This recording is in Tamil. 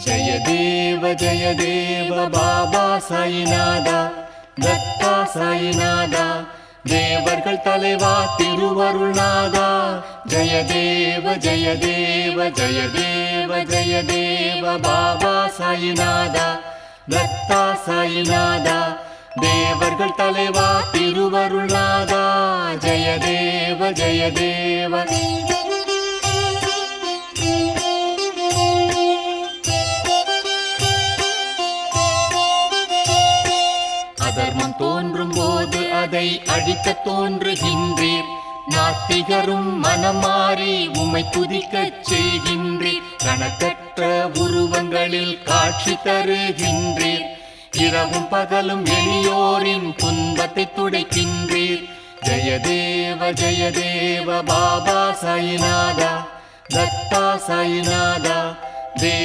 ஜய தேவ பாபா சாயிநாதா, தத்தா சாயிநாதா, தேவர்கள் தலைவா திருவருள்நாதா. ஜய தேவ பாபா சாயிநாதா, தத்தா சாயிநாதா, தேவர்கள் தலைவா திருவருள்நாதா. ஜய தேவ அதர்மம் தோன்றும் போது அதை அழிக்க தோன்றுகின்றீர். நாத்திகரும் மனமாறி உமை துதிக்கச் செய்கின்றீர். கணக்கற்ற உருவங்களில் காட்சி தருகின்றீர். இரவும் பகலும் எளியோரின் துன்பத்தை துடைக்கின்றீர். ஜய தேவ பாபா சாயிநாதா, தத்தா சாயிநாதா,